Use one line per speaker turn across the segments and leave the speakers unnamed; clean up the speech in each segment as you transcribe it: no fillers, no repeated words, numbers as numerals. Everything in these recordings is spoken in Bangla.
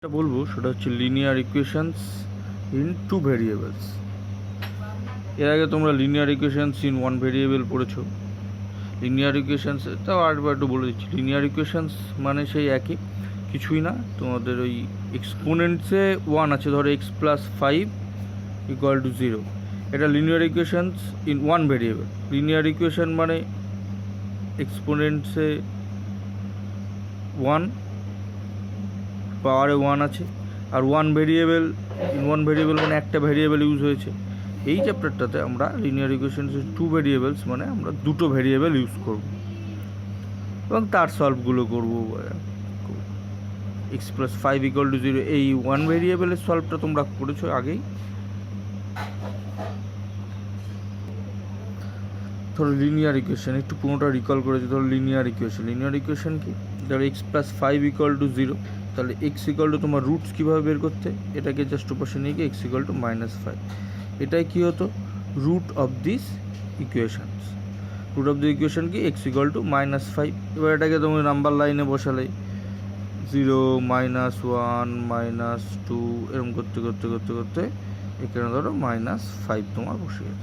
যেটা বলবো সেটা হচ্ছে linear equations in two variables. এর আগে তোমরা linear equations in one variable পড়েছো। লিনিয়ার ইকুয়েশনস তাও আরেকবার একটু বলে দিচ্ছি, লিনিয়ার ইকুয়েশনস মানে সেই একই, কিছুই না। তোমাদের ওই এক্সপোনেন্টসে ওয়ান আছে, ধরো x plus five equal to zero, এটা linear equations in one variable. Linear equation মানে এক্সপোনেন্টসে ওয়ান, পাওয়ারে ওয়ান আছে, আর one variable in one variable মানে একটা ভেরিয়েবল ইউজ হয়েছে। এই চ্যাপ্টারটাতে আমরা লিনিয়ার ইকুয়েশনসের টু ভেরিয়েবলস মানে আমরা দুটো ভেরিয়েবল ইউজ করব এবং তার সলভগুলো করব। X plus five equal to zero, এই ওয়ান ভেরিয়েবলের সলভটা তোমরা করেছো আগেই। ধরো লিনিয়ার ইকুয়েশন একটু পুরোটা রিকল করেছে। ধরো লিনিয়ার ইকুয়েশন কি? ধরো x plus five equal to zero, তাহলে এক্স ইকুয়াল টু তোমার রুটস কীভাবে বের করতে, এটাকে জাস্ট ওপাশে নিয়ে গিয়ে x equal to minus five, এটাই কী হতো root of this equations. Root of the equation কি x equal to minus five. এবার এটাকে তুমি নাম্বার লাইনে বসালে zero minus one minus two এরকম করতে করতে করতে করতে এখানে ধরো মাইনাস ফাইভ তোমার বসে যেত,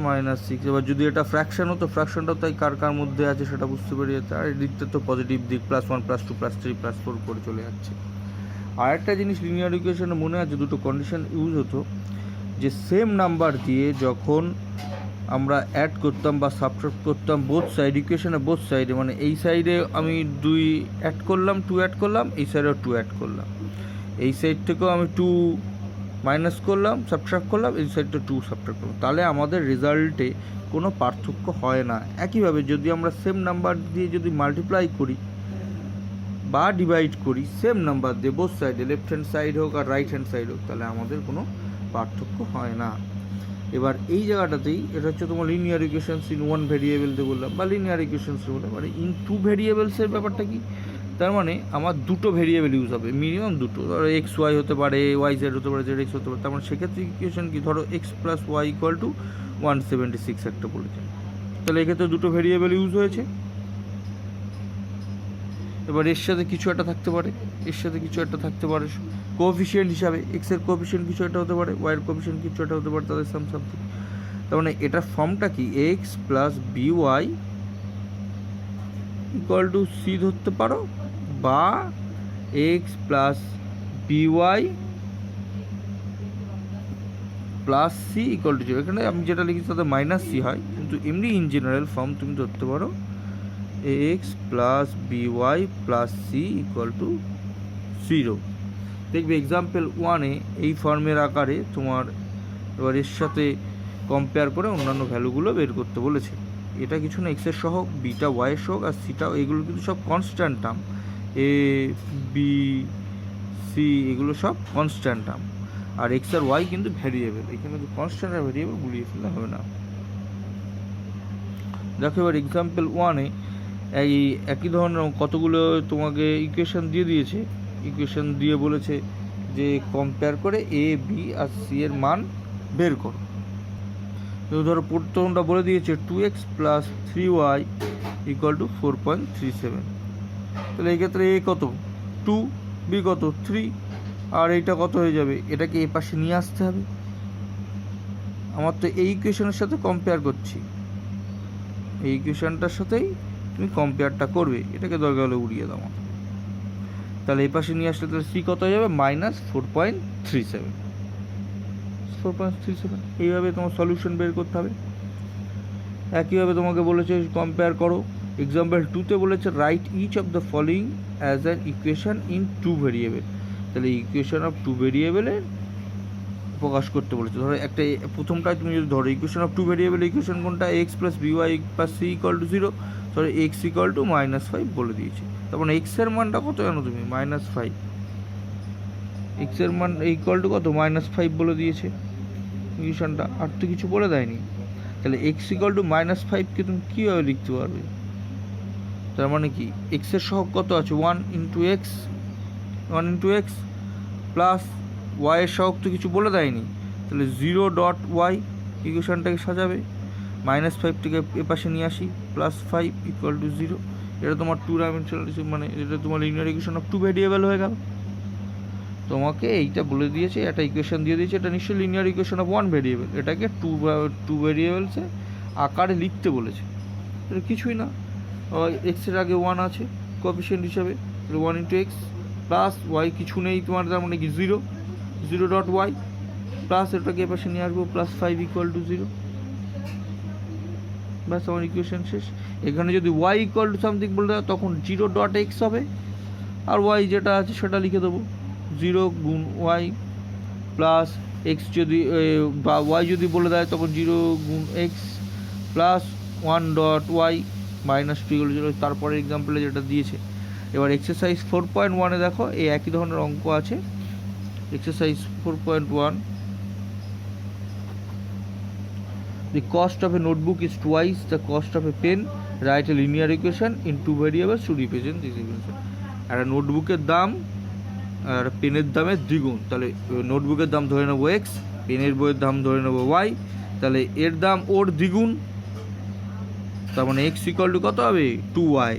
মাইনাস সিক্স। এবার যদি এটা ফ্র্যাকশন হতো, ফ্র্যাকশনটা তাই কার কার মধ্যে আছে সেটা বুঝতে পেরে যেত। আর এদিকটা তো পজিটিভ দিক, plus one plus two plus three plus four করে চলে যাচ্ছে। আর একটা জিনিস লিনিয়ার ইকুয়েশনে মনে আছে, দুটো কন্ডিশন ইউজ হতো, যে সেম নাম্বার দিয়ে যখন আমরা অ্যাড করতাম বা সাবট্রাক্ট করতাম বোথ সাইড, ইকুয়েশনে বোথ সাইডে, মানে এই সাইডে আমি দুই অ্যাড করলাম, টু অ্যাড করলাম, এই সাইডেও টু অ্যাড করলাম, এই সাইড থেকেও আমি টু মাইনাস করলাম, সাবট্রাক্ট করলাম, এই সাইডটা টু সাবট্রাক্ট করলাম, তাহলে আমাদের রেজাল্টে কোনো পার্থক্য হয় না। একইভাবে যদি আমরা সেম নাম্বার দিয়ে যদি মাল্টিপ্লাই করি বা ডিভাইড করি সেম নাম্বার দিয়ে বোথ সাইডে, লেফট হ্যান্ড সাইড হোক আর রাইট হ্যান্ড সাইড হোক, তাহলে আমাদের কোনো পার্থক্য হয় না। এবার এই জায়গাটাতেই এটা হচ্ছে তোমার linear equations in one variable দিয়ে বললাম, বা লিনিয়ার ইকুয়েশনস বললাম। মানে ইন টু ভেরিয়েবলসের ব্যাপারটা কি, তার মানে আমার দুটো ভেরিয়েবল ইউজ হবে, মিনিমাম দুটো। ধরো এক্স ওয়াই হতে পারে, ওয়াই জেড হতে পারে, জেড এক্স হতে পারে। তার মানে সেক্ষেত্রে ইকুয়েশন কি, ধরো x plus y equal to 176 একটা বলেছে, তাহলে এক্ষেত্রে দুটো ভেরিয়েবল ইউজ হয়েছে। এবার এর সাথে কিছু একটা থাকতে পারে, এর সাথে কিছু একটা থাকতে পারে কোএফিসিয়েন্ট হিসাবে, এক্সের কোএফিসিয়েন্ট কিছু একটা হতে পারে, ওয়াইয়ের কোএফিসিয়েন্ট কিছু একটা হতে পারে, তাদের সামথিং। তার মানে এটার ফর্মটা কি, x plus b y equal to c ধরতে পারো, বা x plus b y plus c equal to zero. এখানে আমি যেটা লিখেছি তাতে মাইনাস সি হয়, কিন্তু এমনি ইন জেনারেল ফর্ম তুমি ধরতে পারো x plus b y plus c equal to zero. দেখবে এক্সাম্পল ওয়ানে এই ফর্মের আকারে তোমার এবার এর সাথে কম্পেয়ার করে অন্যান্য ভ্যালুগুলো বের করতে বলেছে। এটা কিছু না, এক্সের সহগ, বিটা ওয়াইয়ের সহগ, আর সিটা, এগুলো কিন্তু সব constant term, A B C এগুলো সব কনস্ট্যান্ট টার্ম, আর এক্স আর ওয়াই কিন্তু ভ্যারিয়েবল। এখানে তো কনস্ট্যান্ট আর ভ্যারিয়েবল গুলিয়ে ফেললে হবে না। দেখো এবার এক্সাম্পল ওয়ানে এই একই ধরনের কতগুলো তোমাকে ইকুয়েশন দিয়ে দিয়েছে, ইকুয়েশন দিয়ে বলেছে যে কম্পেয়ার করে এ বি আর সি এর মান বের করো। তো ধরো প্রথমটা বলে দিয়েছে 2x plus 3y equal to 4.37, তাহলে এই ক্ষেত্রে এ কত 2, বি কত 3, আর এইটা কত হয়ে যাবে, এটাকে এ পাশে নিয়ে আসতে হবে। আমার তো এই ইকুয়েশনের সাথে কম্পেয়ার করছি, এই ইকুয়েশনটার সাথেই তুমি কম্পেয়ারটা করবে, এটাকে দরকার হলে উড়িয়ে দাও। তাহলে এই পাশে নিয়ে আসলে তাহলে সি কত হয়ে যাবে, মাইনাস 4.37। এইভাবে তোমার সলিউশন বের করতে হবে। একইভাবে তোমাকে বলেছে কম্পেয়ার করো। এক্সাম্পল 2তে বলেছে write each of the following as an equation in two variable. তাহলে ইকুয়েশন অফ টু ভেরিয়েবলের প্রকাশ করতে বলেছে। ধরো একটা প্রথমটায় তুমি যদি ধরো equation of two variable, equation কোনটা, x plus b y plus c equal to zero, ধরো x equal to minus five বলে দিয়েছে। তার মানে এক্সের মানটা কত জানো তুমি, মাইনাস ফাইভ। এক্সের মান ইকুয়াল টু কত, মাইনাস ফাইভ বলে দিয়েছে ইকুয়েশনটা, আর তো কিছু বলে দেয়নি। তাহলে এক্স ইকুয়াল টু মাইনাস ফাইভকে তুমি কীভাবে লিখতে পারবে, তার মানে কি এক্সের সহগ কত আছে, 1 ইন্টু এক্স প্লাস ওয়াইয়ের সহগ তো কিছু বলে দেয়নি, তাহলে 0.y ইকুয়েশনটাকে সাজাবে। মাইনাস ফাইভটাকে এ পাশে নিয়ে আসি, plus five equal to zero, এটা তোমার টু ডাইমেনশনাল, মানে এটা তোমার linear equation of two variable হয়ে গেল। তোমাকে এইটা বলে দিয়েছে, একটা ইকুয়েশন দিয়ে দিয়েছে, এটা নিশ্চয়ই linear equation of one variable, এটাকে টু ভেরিয়েবলসে আকারে লিখতে বলেছে। এটা কিছুই না, এক্সের আগে ওয়ান আছে কোএফিসিয়েন্ট হিসাবে, one into x plus y কিছু নেই তোমার, তার মানে কি zero, zero dot y plus এটাকে এপাশে নিয়ে আসবো প্লাস 5 ইকুয়াল টু 0, ব্যাস আমার ইকুয়েশন শেষ। এখানে যদি ওয়াই ইকুয়াল টু সামথিং বলে দেয় তখন 0 ডট এক্স হবে, আর ওয়াই যেটা আছে সেটা লিখে দেবো 0 গুণ ওয়াই প্লাস এক্স, যদি বা ওয়াই যদি বলে দেয় তখন 0 গুণ x plus 1 dot y minus 2 equal 0। তারপরে এক্সাম্পলে যেটা দিয়েছে, এবার এক্সারসাইজ 4.1-এ দেখো এই একই ধরনের অঙ্ক আছে। Exercise 4.1, the cost of a notebook is twice the cost of a pen, write a linear equation in two variables to represent this equation। একটা নোটবুকের দাম আর পেনের দামের দ্বিগুণ, তাহলে নোটবুকের দাম ধরে নেবো এক্স, পেনের বইয়ের দাম ধরে নেবো ওয়াই, তাহলে এর দাম ওর দ্বিগুণ, তার মানে এক্স ইকুয়াল টু কত হবে 2y,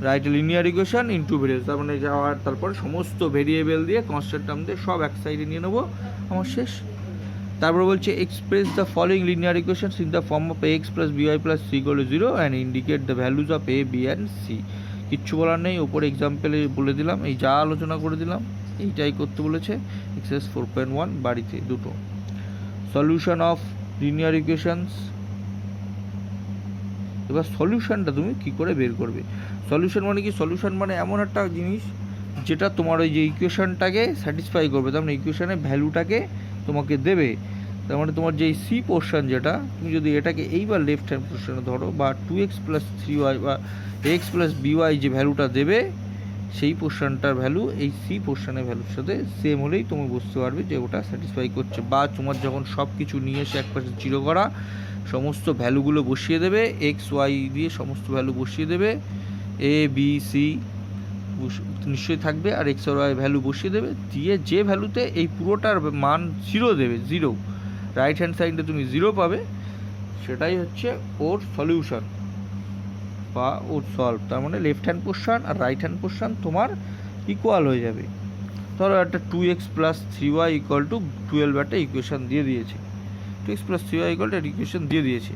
right linear equation in two variable, তার মানে যাওয়ার তারপরে সমস্ত ভেরিয়েবল দিয়ে কনস্ট্যান্ট টার্ম দিয়ে সব এক সাইডে নিয়ে নেবো, আমার শেষ। তারপর বলছে express the following linear equations in the form of x plus b y plus c equal to 0 and indicate the values of a b and c. কিচ্ছু বলার নেই, ওপরে এক্সাম্পলে বলে দিলাম, এই যা আলোচনা করে দিলাম এইটাই করতে বলেছে। এক্সারসাইজ 4.1 বাড়িতে দুটো। সলিউশন অফ লিনিয়ার ইকুয়েশনস, এবার সলিউশনটা তুমি কী করে বের করবে। সলিউশন মানে কি, সলিউশন মানে এমন একটা জিনিস যেটা তোমার ওই যে ইকুয়েশনটাকে স্যাটিসফাই করবে, তার মানে ইকুয়েশনের ভ্যালুটাকে তোমাকে দেবে। তার মানে তোমার যেই সি পোর্শন যেটা, তুমি যদি এটাকে এইবার লেফট হ্যান্ড পোর্শনে ধরো, বা 2x প্লাস 3y বা এক্স প্লাস বিওয়াই যে ভ্যালুটা দেবে সেই পোর্শনটার ভ্যালু এই সি পোর্শনের ভ্যালুর সাথে সেম হলেই তুমি বুঝতে পারবে যে ওটা স্যাটিসফাই করছে। বা তোমার যখন সব কিছু নিয়ে এসে একপাশে জিরো করা, সমস্ত ভ্যালুগুলো বসিয়ে দেবে, এক্স ওয়াই দিয়ে সমস্ত ভ্যালু বসিয়ে দেবে, এ বি সি নিশ্চয়ই থাকবে, আর এক্স আর ওয়াই ভ্যালু বসিয়ে দেবে, দিয়ে যে ভ্যালুতে এই পুরোটার মান 0 দেবে, 0 রাইট হ্যান্ড সাইডে তুমি 0 পাবে, সেটাই হচ্ছে ওর সলিউশন বা ওর সলভ। তার মানে লেফট হ্যান্ড পোর্শন আর রাইট হ্যান্ড পোর্শন তোমার ইকুয়াল হয়ে যাবে। ধরো একটা 2x plus 3y equal to 12 একটা ইকুয়েশন দিয়ে দিয়েছে, 2x plus 3y equal to equation দিয়ে দিয়েছে,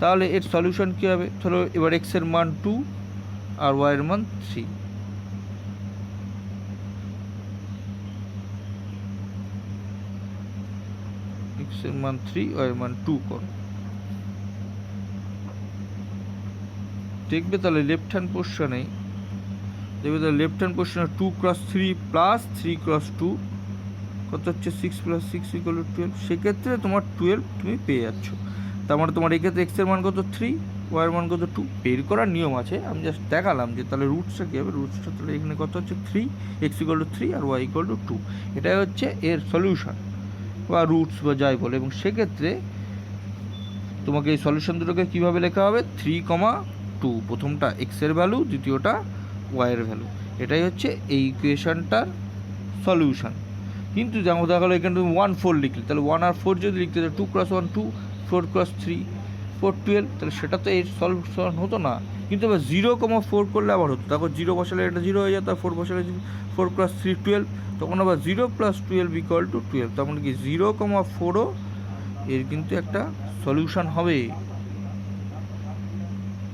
তাহলে এর সলিউশন কী হবে। ধরো এবার x এর মান 2 আর y এর মান 3, x এর মান 3 y এর মান 2 করো, দেখবে তাহলে লেফট হ্যান্ড পোর্শনে দেখবে তাহলে লেফট হ্যান্ড পোর্শনে 2 ক্রস 3 প্লাস 3 ক্রস 2 কত হচ্ছে 6 প্লাস 6 ইকুয়াল টু 12। সেক্ষেত্রে তোমার 12 তুমি পেয়ে যাচ্ছ। তার মানে তোমার এক্ষেত্রে এক্স এর মান কত 3, ওয়াই এর মান কত 2। বের করার নিয়ম আছে, আমি জাস্ট দেখালাম যে তাহলে রুটসটা কী হবে। রুটসটা তাহলে এখানে কত হচ্ছে 3, এক্স ইকুয়াল টু 3 আর ওয়াই ইকুয়াল টু 2, এটাই হচ্ছে এর সলিউশন বা রুটস বা যাই বলে। এবং সেক্ষেত্রে তোমাকে এই সলিউশন দুটোকে কীভাবে লেখা হবে, 3,2, প্রথমটা এক্সের ভ্যালু, দ্বিতীয়টা ওয়াইয়ের ভ্যালু, এটাই হচ্ছে এই ইকুয়েশনটার সলিউশন। কিন্তু যেমন দেখা গেলো এখানে তুমি 1 4 লিখলে, তাহলে 1 আর 4 যদি লিখতে, তাহলে 2 ক্রস 1 2, 4 ক্রস 3 4 12, তাহলে সেটা তো এর সলিউশন হতো না। কিন্তু এবার 0,4 করলে আবার হতো, তারপর 0 বসালে এটা 0 হয়ে যেত, আর 4 বসালে 4 ক্রস 3 12, তখন আবার 0 প্লাস 12 ইকুয়াল টু 12। তার মানে কি 0,4ও এর কিন্তু একটা সলিউশন হবে,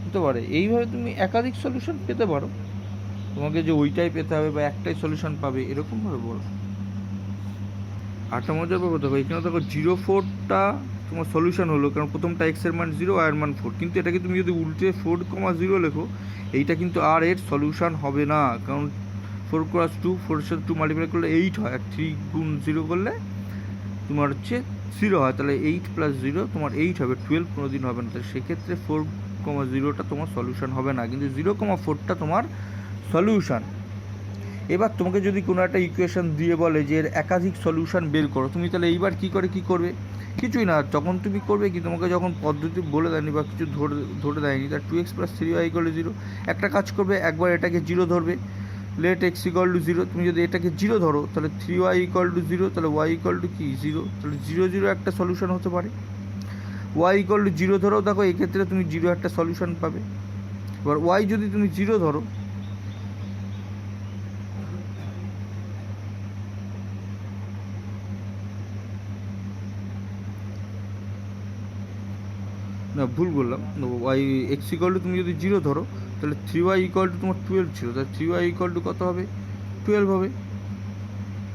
হতে পারে। এইভাবে তুমি একাধিক সলিউশন পেতে পারো, তোমাকে যে ওইটাই পেতে হবে বা একটাই সলিউশন পাবে এরকমভাবে বলো। 8 মজার ব্যাপার দেখো, এখানে দেখো 0,4টা তোমার সলিউশন হলো, কারণ প্রথমটা এক্স এর মান 0, ওয়াই এর মান 4। কিন্তু এটাকে তুমি যদি উল্টে 4,0 লেখো, এইটা কিন্তু আর এর সলিউশন হবে না, কারণ 4 ক্রস 2, 4 এর সাথে 2 মাল্টিপ্লাই করলে 8 হয়, আর 3 গুণ 0 করলে তোমার হচ্ছে 0 হয়, তাহলে 8 প্লাস 0 তোমার 8 হবে, 12 কোনো দিন হবে না। তাহলে সেক্ষেত্রে 4,0টা তোমার সলিউশন হবে না, কিন্তু 0,4টা তোমার সলিউশন। এবার তোমাকে যদি কোনো একটা ইকুয়েশন দিয়ে বলে যে এর একাধিক সলিউশন বের করো, তুমি তাহলে এইবার কী করবে, কিছুই না। তখন তুমি করবে কি, তোমাকে যখন পদ্ধতি বলে দেয়নি বা কিছু ধরে দেয়নি, তার 2x plus 3y equal to 0, একটা কাজ করবে, একবার এটাকে 0 ধরবে, লেট x ইকুয়াল টু 0। তুমি যদি এটাকে 0 ধরো, তাহলে 3y ইকুয়াল টু 0, তাহলে y ইকুয়াল টু কি 0, তাহলে 0 0 একটা সলিউশন হতে পারে। y ইকুয়াল টু 0 ধরো, দেখো এক্ষেত্রে তুমি 0 একটা সলিউশন পাবে। এবার ওয়াই যদি তুমি 0 ধরো, না ভুল বললাম, ওয়াই এক্স ইকুয়াল টু তুমি যদি 0 ধরো তাহলে 3y ইকুয়াল টু তোমার 12 ছিল, তাহলে 3y ইকুয়াল টু কত হবে? 12 হবে।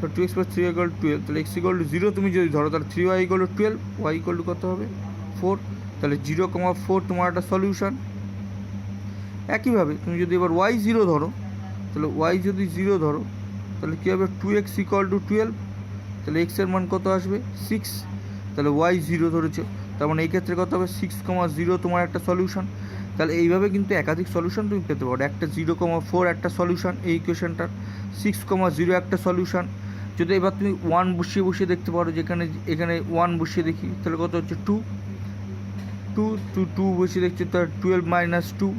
তো 2x + 3y = 12, তাহলে x = 0 তুমি যদি ধরো তাহলে 3y = 12, y = কত হবে? 4। তাহলে 0,4 তোমার একটা সলিউশন। একইভাবে তুমি যদি এবার y 0 ধরো, তাহলে y যদি 0 ধরো তাহলে কী হবে? 2x = 12, তাহলে x এর মান কত আসবে? 6। তাহলে y 0 ধরেছে, তার মানে এই ক্ষেত্রে কত হবে? 6,0 তোমার একটা সলিউশন। তাহলে এইভাবে কিন্তু একাধিক সলিউশন তুমি পেতে পারো। একটা 0,4 একটা সলিউশন এই ইকুয়েশনটার, 6,0 একটা সলিউশন। যদি এবার তুমি 1 বসিয়ে দেখতে পারো, যেখানে এখানে 1 বসিয়ে দেখি তাহলে কত হচ্ছে? 2 বসিয়ে দেখছি, তার 12 - 2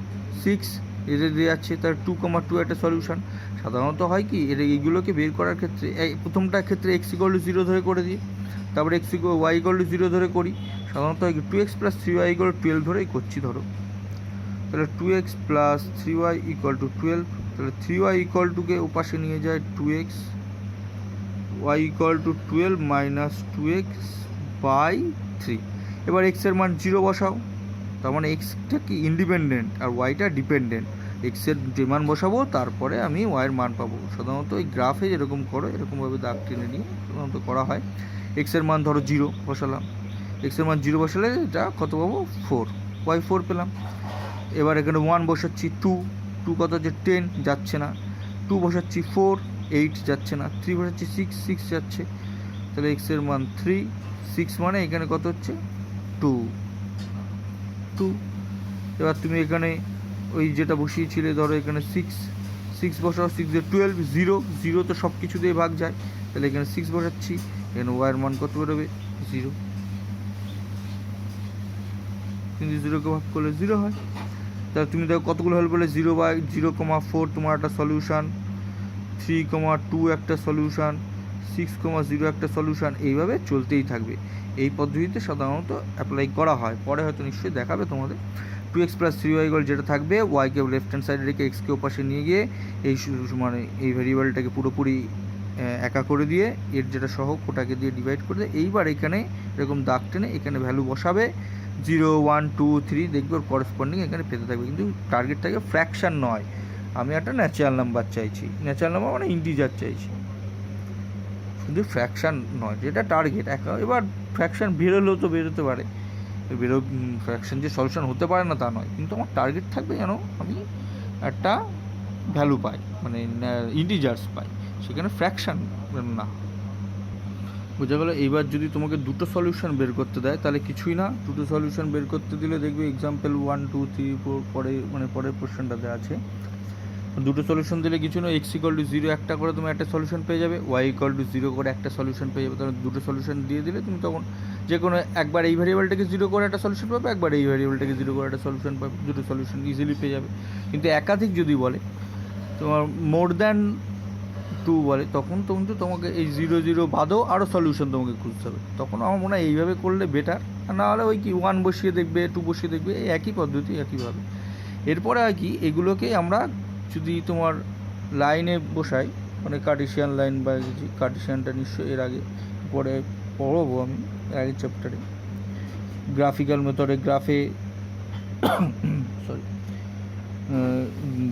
6 এটা দিয়ে যাচ্ছে, তার 2,2 একটা সলিউশন। সাধারণত হয় কি এইগুলোকে বের করার ক্ষেত্রে প্রথমটার ক্ষেত্রে x = 0 ধরে করে দিই, তারপরে y = 0 ধরে করি। সাধারণত 2x + 3y = 12 ধরেই করছি ধরো। তাহলে 2x + 3y = 12, তাহলে 3y = কে ওপাশে নিয়ে যায় 2x, y = 12 - 2x/3। এবার x এর মান 0 বসাও, তার মানে এক্সটা কি ইন্ডিপেন্ডেন্ট আর ওয়াইটা ডিপেন্ডেন্ট। এক্সের যে মান বসাবো তারপরে আমি ওয়াইয়ের মান পাবো। সাধারণত এই গ্রাফে যেরকম করো এরকমভাবে দাগ টেনে নিয়ে সাধারণত করা হয়। এক্সের মান ধরো 0 বসালাম, এক্সের মান 0 বসালে এটা কত পাবো? 4, ওয়াই 4 পেলাম। এবার এখানে 1 বসাচ্ছি, 2 কত হচ্ছে? 10 যাচ্ছে না। 2 বসাচ্ছি 4, 8 যাচ্ছে না। 3 বসাচ্ছি 6 যাচ্ছে। তাহলে এক্সের মান 3, 6 মানে এখানে কত হচ্ছে? 2। এবার তুমি এখানে ওই যেটা বসিয়েছিলে ধরো এখানে 6 বসাও, 6 দিয়ে 12, 0 তো সব কিছু দিয়ে ভাগ যায়, তাহলে এখানে 6 বসাচ্ছি, এখানে ওয়াইয়ের মান কত বেরোবে? 0। কিন্তু 0কে ভাগ করলে 0 হয়। তাহলে তুমি দেখো কতগুলো হল বলে 0/0,4 তোমার একটা সলিউশন, 3,2 একটা সলিউশন, 6,0 একটা সলিউশন। এইভাবে চলতেই থাকবে। এই পদ্ধতিতে সাধারণত অ্যাপ্লাই করা হয়। পরে হয়তো নিশ্চয়ই দেখাবে তোমাদের। 2x + 3y যেটা থাকবে, ওয়াইকে লেফট হ্যান্ড সাইডে রেখে এক্সকে ওপাশে নিয়ে গিয়ে এই মানে এই ভেরিয়েবলটাকে পুরোপুরি একা করে দিয়ে এর যেটা সহগ ওটাকে দিয়ে ডিভাইড করে দিয়ে এইবার এখানে এরকম দাগ টেনে এখানে ভ্যালু বসাবে 0, 1, 2, 3, দেখবে ওর করেসপন্ডিং এখানে পেতে থাকবে। কিন্তু টার্গেট থাকে ফ্র্যাকশান নয়, আমি একটা ন্যাচারাল নাম্বার চাইছি। ন্যাচারাল নাম্বার মানে ইন্টিজার চাইছি, শুধু ফ্র্যাকশান নয়, যেটা টার্গেট। এবার ফ্র্যাকশান বেরোলেও তো বেরোতে পারে, ফ্র্যাকশান যে সলিউশন হতে পারে না তা নয়, কিন্তু আমার টার্গেট থাকবে যেন আমি একটা ভ্যালু পাই, মানে ইন্টিজার্স পাই, সেখানে ফ্র্যাকশান না। বোঝা গেল? এইবার যদি তোমাকে দুটো সলিউশন বের করতে দেয় তাহলে কিছুই না, দুটো সলিউশন বের করতে দিলে দেখবে এক্সাম্পল 1, 2, 3, 4 পরে মানে পরের পোর্শনটাতে আছে। দুটো সলিউশন দিলে কিছু না, x = 0 একটা করে তুমি একটা সলিউশন পেয়ে যাবে, y = 0 করে একটা সলিউশন পেয়ে যাবে। তখন দুটো সলিউশন দিয়ে দিলে তুমি তখন যে কোনো একবার এই ভ্যারিয়েবলটাকে 0 করে একটা সলিউশন পাবে, একবার এই ভ্যারিয়েবলটাকে 0 করে একটা সলিউশন পাবে, দুটো সলিউশন ইজিলি পেয়ে যাবে। কিন্তু একাধিক যদি বলে, তোমার মোর দ্যান 2 বলে, তখন কিন্তু তোমাকে এই 0, 0 বাদেও আরও সলিউশন তোমাকে খুঁজতে হবে। তখন আমার মনে হয় এইভাবে করলে বেটার। আর না হলে ওই কি 1 বসিয়ে দেখবে, 2 বসিয়ে দেখবে, এই একই পদ্ধতি একইভাবে। এরপরে আর কি এগুলোকে আমরা যদি তোমার লাইনে বসাই, মানে কার্টেসিয়ান লাইন বা কার্টেসিয়ানটা নিশ্চয়ই এর আগে পরে পড়বো আমি আগের চ্যাপ্টারে। গ্রাফিক্যাল মেথডে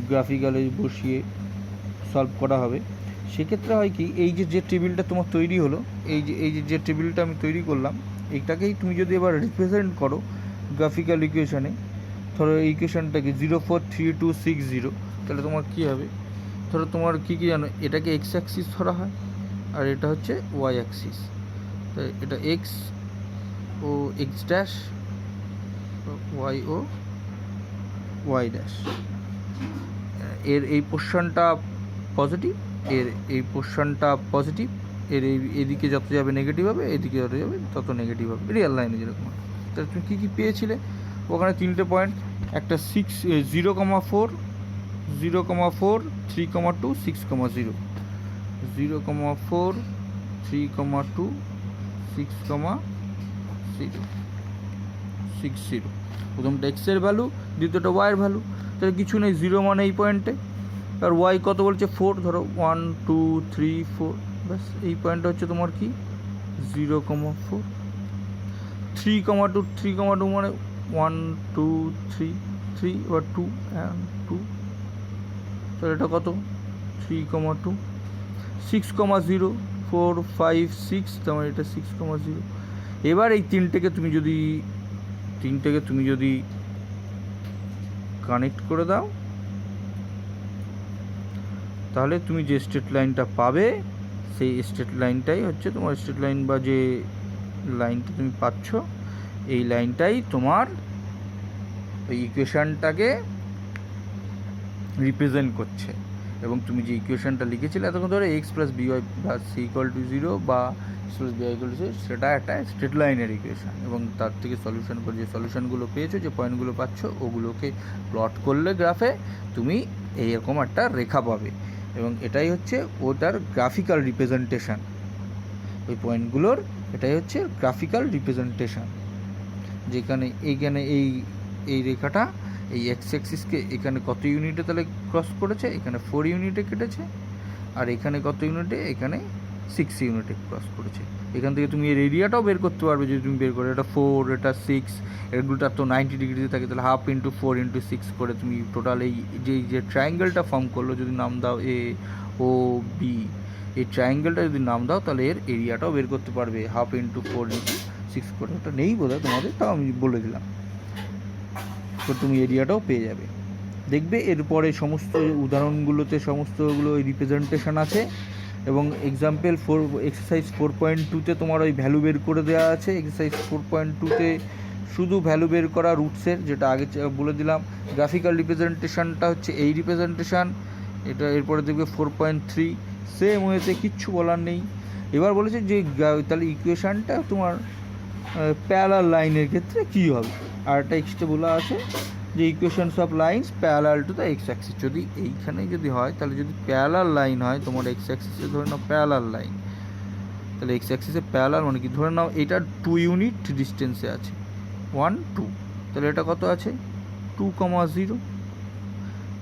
গ্রাফিক্যালে বসিয়ে সলভ করা হবে। সেক্ষেত্রে হয় কি, এই যে টেবিলটা তোমার তৈরি হলো, এই যে টেবিলটা আমি তৈরি করলাম, এইটাকেই তুমি যদি এবার রিপ্রেজেন্ট করো গ্রাফিক্যাল ইকুয়েশানে, ধরো এই ইকুয়েশানটাকে 0, 4, 3, 2, 6, 0, তাহলে তোমার কী হবে? ধরো তোমার কী জানো, এটাকে এক্স অ্যাক্সিস ধরা হয় আর এটা হচ্ছে ওয়াই অ্যাক্সিস। তো এটা এক্স ও এক্স ড্যাশ, ওয়াই ও ওয়াই ড্যাশ। এর এই পোর্শনটা পজিটিভ, এর এই পোর্শনটা পজিটিভ, এর এদিকে যত যাবে নেগেটিভ হবে, এদিকে যত যাবে তত নেগেটিভ হবে, রিয়েল লাইনে যেরকম। তাহলে তুমি কী পেয়েছিলে ওখানে? 3টে পয়েন্ট, একটা 0,4, 0,4, 3,2, 6,0, 0,4, 3,2, 6,0, 60। প্রথমটা এক্সের ভ্যালু, দ্বিতীয়টা ওয়াইয়ের ভ্যালু। তাহলে কিছু নেই, 0 মানে এই পয়েন্টে। আর ওয়াই কত বলছে 4, ধরো 1 2 3 4, ব্যাস এই পয়েন্টটা হচ্ছে তোমার কি 0,4। 3,2 3,2 মানে 1 2 3 3, এবার 2 and 2, তাহলে এটা কত 3,2। 6,0 4 5 6, তোমার এটা 6,0। এবার এই তিনটেকে তুমি যদি কানেক্ট করে দাও, তাহলে তুমি যে স্ট্রেট লাইনটা পাবে সেই স্ট্রেট লাইনটাই হচ্ছে তোমার স্ট্রেট লাইন, বা যে লাইনটা তুমি পাচ্ছ এই লাইনটাই তোমার ওই ইকুয়েশানটাকে রিপ্রেজেন্ট করছে। এবং তুমি যে ইকুয়েশানটা লিখেছিলে এতক্ষণ ধরে x plus b y plus c equal to 0 বা x plus b y equal to 0, সেটা একটা স্ট্রেট লাইনের ইকুয়েশান। এবং তার থেকে সলিউশন করে যে সলিউশনগুলো পেয়েছো, যে পয়েন্টগুলো পাচ্ছ, ওগুলোকে প্লট করলে গ্রাফে তুমি এইরকম একটা রেখা পাবে। এবং এটাই হচ্ছে ওটার গ্রাফিক্যাল রিপ্রেজেন্টেশন, ওই পয়েন্টগুলোর এটাই হচ্ছে গ্রাফিক্যাল রিপ্রেজেন্টেশন। যেখানে এইখানে এই রেখাটা এই এক্স অ্যাক্সিসকে এখানে কত ইউনিটে তাহলে ক্রস করেছে, এখানে 4 ইউনিটে কেটেছে, আর এখানে কত ইউনিটে, এখানে 6 ইউনিটে ক্রস করেছে। এখান থেকে তুমি এর এরিয়াটাও বের করতে পারবে যদি তুমি বের করে, এটা 4 এটা 6, এগুলোটা তো 90 ডিগ্রিতে থাকে, তাহলে 1/2 × 4 × 6 করে তুমি টোটাল এই যে ট্রায়াঙ্গেলটা ফর্ম করলো, যদি নাম দাও এ ও বি, এই ট্রায়াঙ্গেলটা যদি নাম দাও তাহলে এর এরিয়াটাও বের করতে পারবে 1/2 × 4 × 6 করে। ওটা নেই বোধহয় তোমাদের, তাও আমি বলে দিলাম, তো তুমি এরিয়াটাও পেয়ে যাবে। দেখবে এরপরে সমস্ত উদাহরণগুলোতে সমস্তগুলো ওই রিপ্রেজেন্টেশন আছে। এবং এক্সাম্পল এক্সারসাইজ 4.2-তে তোমার ওই ভ্যালু বের করে দেওয়া আছে। এক্সারসাইজ 4.2-তে শুধু ভ্যালু বের করা রুটসের, যেটা আগে বলে দিলাম। গ্রাফিক্যাল রিপ্রেজেন্টেশনটা হচ্ছে এই রিপ্রেজেন্টেশন, এটা। এরপরে দেখবে 4.3 সেম ওয়েতে, কিচ্ছু বলার নেই। এবার বলেছে যে তাহলে ইকুয়েশানটা তোমার প্যারালাল লাইনের ক্ষেত্রে কী হবে। আর একটা এক্সট্রা বলা আছে যে equations of lines parallel to the x Axis. যদি এইখানে যদি হয়, তাহলে যদি প্যারালাল লাইন হয় তোমার এক্স অ্যাক্সিসে, ধরে নাও প্যারালাল লাইন, তাহলে এক্স অ্যাক্সিসে প্যারালাল মানে কি, ধরে নাও এটা 2 ইউনিট ডিস্টেন্সে আছে, 1 2, তাহলে এটা কত আছে 2,0।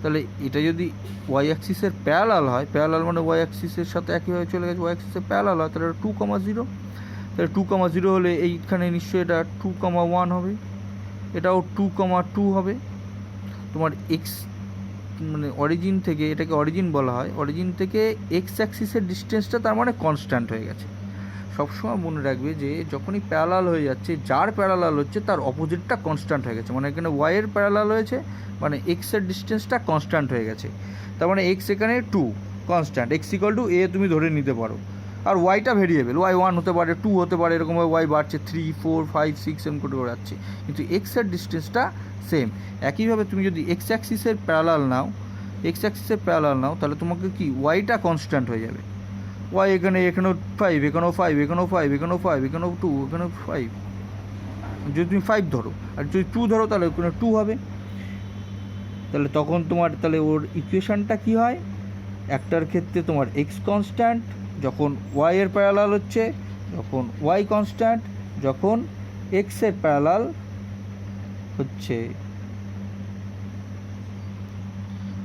তাহলে এটা যদি ওয়াই অ্যাক্সিসের প্যারালাল হয়, প্যারালাল মানে ওয়াই অ্যাক্সিসের সাথে একইভাবে চলে গেছে, ওয়াই অ্যাক্সিসের প্যারালাল হয়, তাহলে এটা 2,0। তাহলে 2,0 হলে এইখানে নিশ্চয়ই এটা 2,1 হবে, এটাও 2,2 হবে। তোমার এক্স মানে অরিজিন থেকে, এটাকে অরিজিন বলা হয়, অরিজিন থেকে এক্স অ্যাক্সিসের ডিস্টেন্সটা তার মানে কনস্ট্যান্ট হয়ে গেছে। সবসময় মনে রাখবে যে যখনই প্যারালাল হয়ে যাচ্ছে, যার প্যারালাল হচ্ছে তার অপোজিটটা কনস্ট্যান্ট হয়ে গেছে। মানে এখানে ওয়াইয়ের প্যারালাল হয়েছে, মানে এক্সের ডিস্টেন্সটা কনস্ট্যান্ট হয়ে গেছে। তার মানে এক্স এখানে 2 কনস্ট্যান্ট, এক্স ইকুয়াল টু এ তুমি ধরে নিতে পারো। আর ওয়াইটা ভেরিয়েবল, ওয়াই 1 হতে পারে, 2 হতে পারে, এরকমভাবে ওয়াই বাড়ছে, 3 4 5 6 এরকম করে যাচ্ছে, কিন্তু এক্সের ডিস্টেন্সটা সেম। একইভাবে তুমি যদি এক্স অ্যাক্সিসের প্যারালাল নাও, তাহলে তোমাকে কি ওয়াইটা কনস্ট্যান্ট হয়ে যাবে। ওয়াই এখানেও 5, এখানেও 5, এখানেও 5, এখানেও 5, এখানেও 2, এখানেও 5, যদি তুমি 5 ধরো, আর যদি 2 ধরো তাহলে ওখানে 2 হবে। তাহলে তখন তোমার তাহলে ওর ইকুয়েশানটা কী হয়, একটার ক্ষেত্রে তোমার এক্স কনস্ট্যান্ট যখন ওয়াইয়ের প্যারালাল হচ্ছে, যখন ওয়াই কনস্ট্যান্ট যখন এক্সের প্যারালাল হচ্ছে।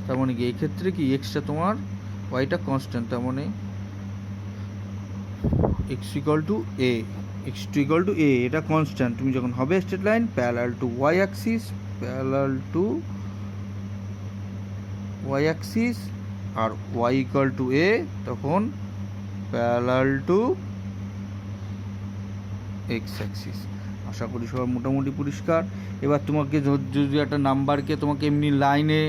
তার মানে কি এই ক্ষেত্রে কি এক্সটা তোমার ওয়াইটা কনস্ট্যান্ট, তার মানে এক্স ইকুয়াল টু এ, এটা কনস্ট্যান্ট। তুমি যখন হবে straight line parallel to y axis, আর ওয়াই ইকুয়াল টু এ, তখন প্যারালাল টু এক্স অ্যাক্সিস। আশা করি সবার মোটামুটি পরিষ্কার। এবার তোমাকে যদি একটা নাম্বারকে তোমাকে এমনি লাইনে,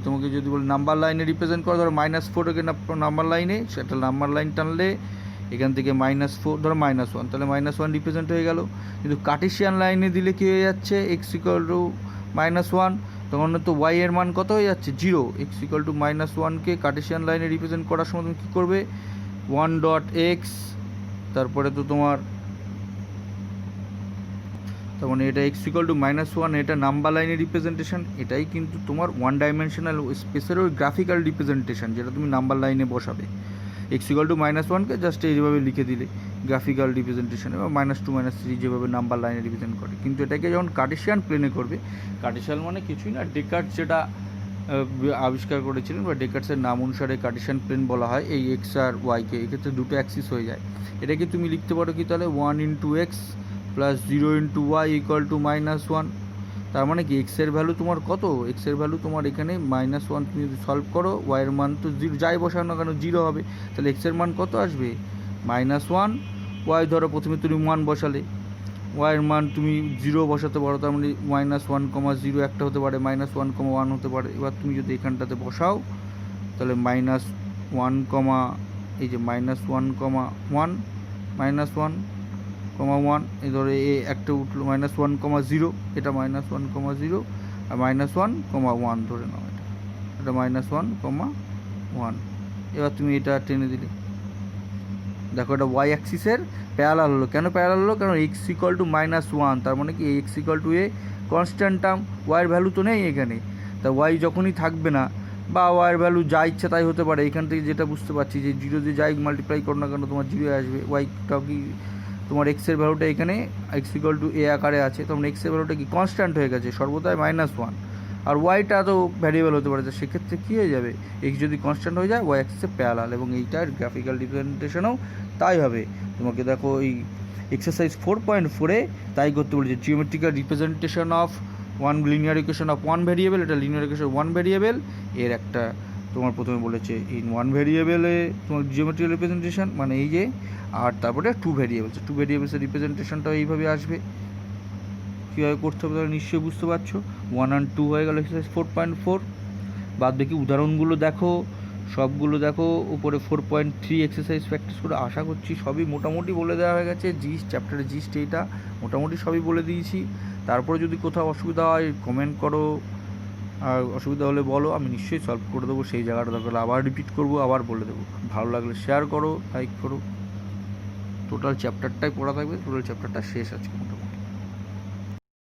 তোমাকে যদি বলে নাম্বার লাইনে রিপ্রেজেন্ট করো, ধরো -4 নাম্বার লাইনে, সেটা নাম্বার লাইন টানলে এখান থেকে -4, ধরো -1, তাহলে -1 রিপ্রেজেন্ট হয়ে গেল। কিন্তু কার্টেসিয়ান লাইনে দিলে কী হয়ে যাচ্ছে, এক্স ইকুয়াল টু -1, তখন তো ওয়াই এর মান কত হয়ে যাচ্ছে 0। এক্স ইকুয়াল টু -1কে কার্টেসিয়ান লাইনে রিপ্রেজেন্ট করার সময় তুমি কী করবে, 1.x, তারপরে তো তোমার, তার মানে এটা এক্স ইকুয়াল টু -1, এটা নাম্বার লাইনের রিপ্রেজেন্টেশন। এটাই কিন্তু তোমার 1 ডাইমেনশনাল স্পেসের ওই গ্রাফিক্যাল রিপ্রেজেন্টেশন, যেটা তুমি নাম্বার লাইনে বসাবে। এক্স ইকুয়াল টু -1কে জাস্ট এইভাবে লিখে দিলে গ্রাফিক্যাল রিপ্রেজেন্টেশন, এবং -2 -3 যেভাবে নাম্বার লাইনে রিপ্রেজেন্ট করে। কিন্তু এটাকে যখন কার্টেসিয়ান প্লেনে করবে, কার্টেসিয়ান মানে কিছুই না, ডেকার্ট যেটা আবিষ্কার করেছিলেন, বা ডেকার্টসের নাম অনুসারে কার্টেশিয়ান প্লেন বলা হয় এই এক্স আর ওয়াইকে। এক্ষেত্রে দুটো অ্যাক্সিস হয়ে যায়। এটাকে তুমি লিখতে পারো কি তাহলে 1 into x plus 0 into y equal to -1। তার মানে কি এক্সের ভ্যালু তোমার কত, এক্সের ভ্যালু তোমার এখানে -1। তুমি যদি সলভ করো ওয়াইয়ের মান তো 0, যাই বসাও না কেন 0 হবে। তাহলে এক্সের মান কত আসবে -1। ওয়াই ধরো প্রথমে তুমি 1 বসালে, ওয়াইয়ের মান তুমি 0 বসাতে পারো, তার মানে -1,0 একটা হতে পারে, -1,1 হতে পারে। এবার তুমি যদি এখানটাতে বসাও তাহলে -1, এই যে -1,1 -1,1 এই ধরো এ একটা উঠলো -1,0, এটা -1,0 আর -1,1 ধরে নাও, এটা -1,1। এবার তুমি এটা টেনে দিলে, দেখো এটা ওয়াই অ্যাক্সিসের প্যারালাল হলো। কেন প্যারালাল হলো? কারণ এক্স ইকুয়াল টু -1, তার মানে কি x equal to a constant term, ওয়াইয়ের ভ্যালু তো নেই এখানে। তা ওয়াই যখনই থাকবে না, বা ওয়াইয়ের ভ্যালু যা ইচ্ছা তাই হতে পারে, এখান থেকে যেটা বুঝতে পারছি যে 0 দিয়ে যাই মাল্টিপ্লাই করো না কেন তোমার 0 আসবে। ওয়াইটাও কি তোমার এক্সের ভ্যালুটা এখানে এক্স ইকুয়াল টু এ আকারে আছে, তখন এক্সের ভ্যালুটা কি কনস্ট্যান্ট হয়ে গেছে, সর্বদাই -1। আর ওয়াইটা তো ভ্যারিয়েবল হতে পারে, সেক্ষেত্রে কী হয়ে যাবে, এক্স যদি কনস্ট্যান্ট হয়ে যায় ওয়াই অ্যাক্সিসে প্যারালাল, এবং এইটার গ্রাফিক্যাল রিপ্রেজেন্টেশনও তাই হবে। তোমাকে দেখো এই এক্সারসাইজ 4.4-এ তাই করতে বলেছে, geometrical representation of one linear equation of one variable. এটা লিনিয়ার ইকুয়েশন ওয়ান ভেরিয়েবল, এর একটা তোমার প্রথমে বলেছে ইন ওয়ান ভেরিয়েবলে তোমার জিওমেট্রিক্যাল রিপ্রেজেন্টেশন মানে এই যে, আর তারপরে 2 ভেরিয়েবলসের রিপ্রেজেন্টেশনটাও এইভাবে আসবে। কীভাবে করতে হবে তাহলে নিশ্চয়ই বুঝতে পারছো। 1 আর 2 হয়ে গেল এক্সারসাইজ 4.4। বাদ বাকি উদাহরণগুলো দেখো, সবগুলো দেখো উপরে 4.3 এক্সারসাইজ প্র্যাকটিস করে। আশা করছি সবই মোটামুটি বলে দেওয়া হয়ে গেছে, চ্যাপ্টারের জিস্ট এইটা মোটামুটি সবই বলে দিয়েছি। তারপরে যদি কোথাও অসুবিধা হয় কমেন্ট করো, আর অসুবিধা হলে বলো, আমি নিশ্চয়ই সলভ করে দেবো। সেই জায়গাটা দরকার আবার রিপিট করবো, আবার বলে দেবো। ভালো লাগলে শেয়ার করো, লাইক করো। টোটাল চ্যাপ্টারটাই পড়া থাকবে, টোটাল চ্যাপ্টারটা শেষ আজকে মোটামুটি।